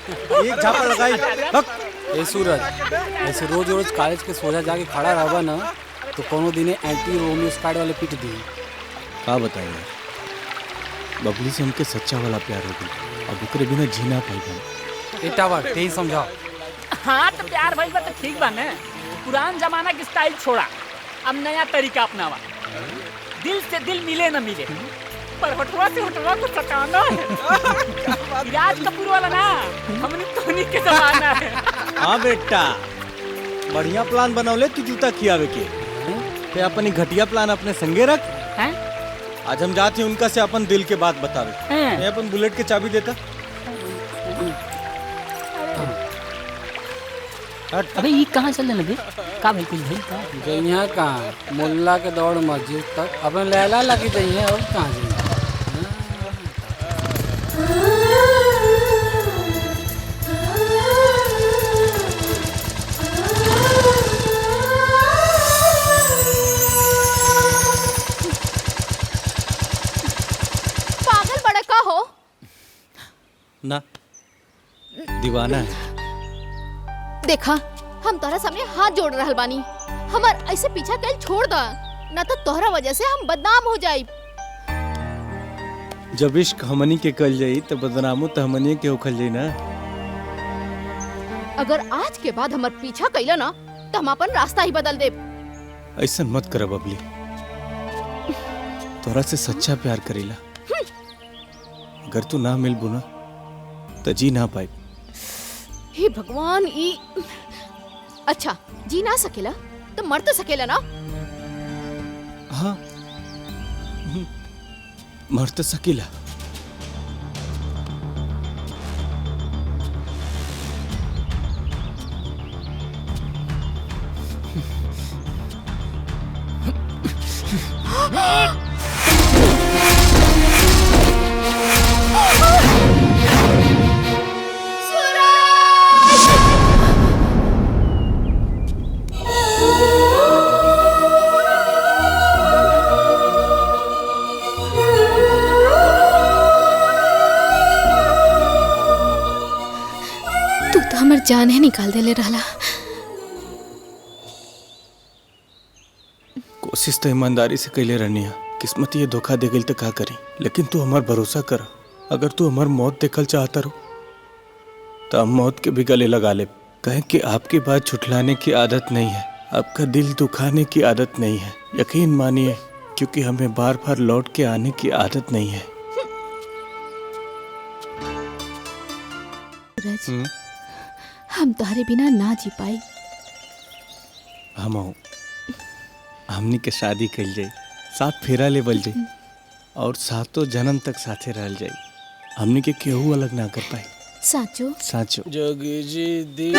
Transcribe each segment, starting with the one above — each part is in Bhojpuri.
एक झापड़ लगाई। ए सूरज, ऐसे रोज रोज कॉलेज के सोजा जाके खड़ा रहबा ना तो कोनो दिने एंटी रोमियो स्क्वाड वाले पीट दी। का बताए यार, बबली से हमके सच्चा वाला प्यार हो गई, अब ओकरे बिना जीना पाई। एटावा तेही समझाओ। हाँ तो प्यार भइल बा तो ठीक बा ने। पुरान जमाना के स्टाइल छोड़ा, अब नया तरीका अपनावा। दिल से दिल मिले न मिले, पर होठवा से होठवा को सटाना है। राज कपूर वाला ना, हमने तोनी के जमाना है। हाँ बेटा, बढ़िया प्लान बनौले तू जूता खियावे के। ते अपनी घटिया प्लान अपने संगे रख। हैं? आज हम जाते उनका से अपन दिल के बात बतावे। मैं अपन बुलेट के चाबी देता। अबे ये कहाँ चल रहे का भाई कुछ भाई का जइया कहाँ मुल्ला के दौड़ मस्जिद तक अपन लैला लगी जइए और कहाँ जइए। पागल बड़ा का हो ना दीवाना है। देखा, हम तोहरा सामने हाथ जोड़ रहल बानी। हमार ऐसे पीछा कैल छोड़ दा, ना तो तोहरा वजह से हम बदनाम हो जाई। जब इश्क हमनी के कल जाई तो बदनामो तो हमनी के होखल जाई ना। अगर आज के बाद हमार पीछा कैला ना तो हम अपन रास्ता ही बदल देब। ऐसा मत कर बबली, तोरा से सच्चा प्यार करेला। अगर तू ना मिलबू ना तो जी ना पाई। हे भगवान, ई अच्छा जी ना सकेला तो मर तो सकेला ना। हाँ, मर तो सकेला। हमर जान है निकाल देले रहला। कोशिश तो ईमानदारी से कैले रहनी है, किस्मत ये धोखा दे गई तो का करी। लेकिन तू हमार भरोसा कर, अगर तू हमार मौत देखल चाहता रो तो हम मौत के भी गले लगा ले। कहें कि आपकी बात छुटलाने की आदत नहीं है, आपका दिल दुखाने की आदत नहीं है। यकीन मानिए, क्योंकि हमें बार बार लौट के आने की आदत नहीं है। हम तुम्हारे बिना ना जी पाई। हमनी के शादी कल जाई, साथ फेरा लेवल जाई और सातों जन्म तक साथे रहल जाई। हमनी के केहू अलग ना कर पाई। साचो साचो। जोगी जी दी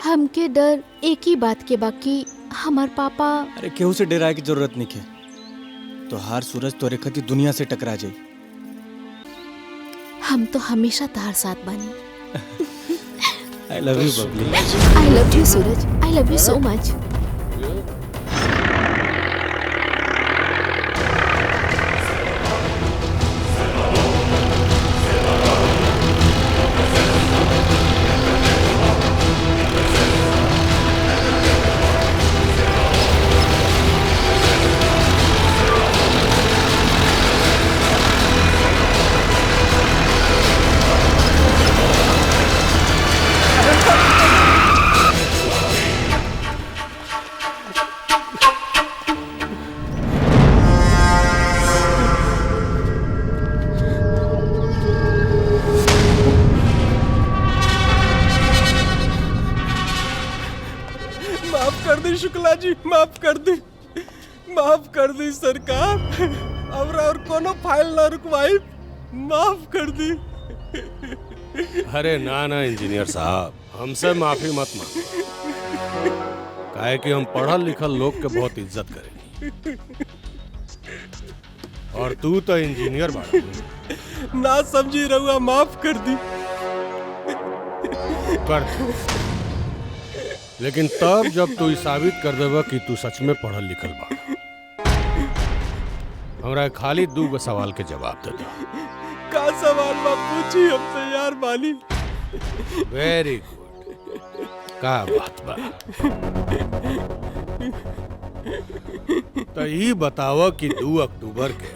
हमके डर एक ही बात के बाकी हमार पापा। अरे केहू से डराए की जरूरत नहीं है। तो हार सूरज तोरे खातिर दुनिया से टकरा जाई। हम तो हमेशा तार साथ बानी। I love you, Babli. I love you, Suraj. I love you so much. Shukla ji, माफ कर दी, माफ कर दी सरकार। और कोनो फाइल ना रुकवाई, माफ कर दी। अरे ना ना इंजीनियर साहब, हमसे माफी मत मांगो, काहे कि हम पढ़ल लिखल लोग के बहुत इज्जत करेंगे। और तू तो इंजीनियर बाड़ा। ना समझी रहुआ, माफ कर दी। कर दे। लेकिन तब जब तू साबित कर देबा कि तू सच में पढ़ल लिखल बा। हमरा खाली 2 सवाल के जवाब दे दो। का सवाल बा पूछी, हम तैयार बानी। वेरी गुड, का बात बा। तो ये बताओ कि 2 अक्टूबर के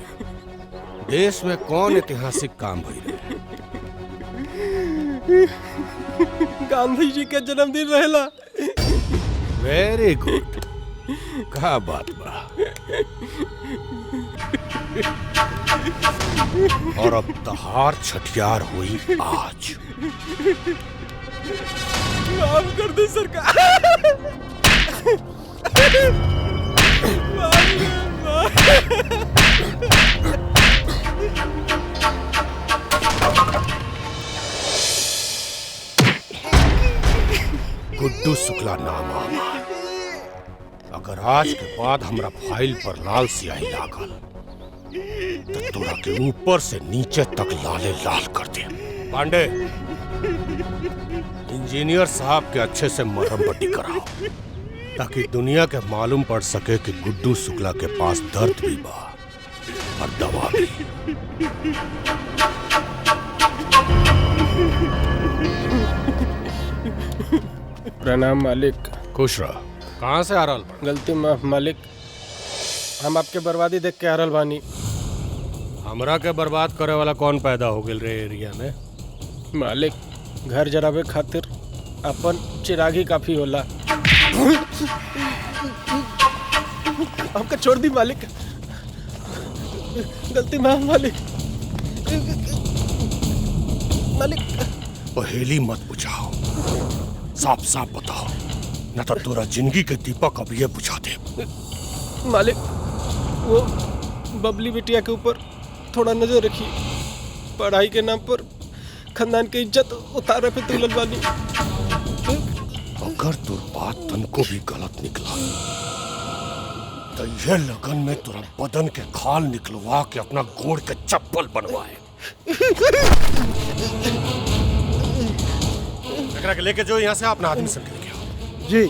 देश में कौन ऐतिहासिक काम भइल रहे? गांधी जी के जन्मदिन रहेला। वेरी गुड, का बात बा। और अब तहार छठियार हुई आज। माफ कर दे सरकार। गुड्डू शुक्ला नाम आवा। अगर आज के बाद हमरा फाइल पर लाल स्याही लागल तो तोरा के ऊपर से नीचे तक लाले लाल कर दे। पांडे, इंजीनियर साहब के अच्छे से मरहम पट्टी कराओ ताकि दुनिया के मालूम पड़ सके कि गुड्डू शुक्ला के पास दर्द भी बा और दवा भी। प्रणाम मालिक। खुश रह। कहाँ से आ रहल बा? गलती माफ मालिक, हम आपके बर्बादी देख के आ रहल बानी। हमरा के बर्बाद करे वाला कौन पैदा हो गेल रे एरिया में? मालिक, घर जराबे खातिर अपन चिरागी काफी होला। हमका छोड़ दी मालिक, गलती माफ मालिक। मालिक पहेली मत बुझाओ, साफ साफ बताओ, न तो तोरा जिंदगी के दीपक अब ये बुझा दे। मालिक, वो बबली बिटिया के ऊपर थोड़ा नजर रखिए। पढ़ाई के नाम पर खानदान की इज्जत उतारे पे तुलल बानी। अगर तोर बात तनको भी गलत निकला तो ये लगन में तोरा बदन के खाल निकलवा के अपना गोड़ के चप्पल बनवाए। एकरा के लेके जो यहाँ से अपना आदमी संग लेके आओ। जी।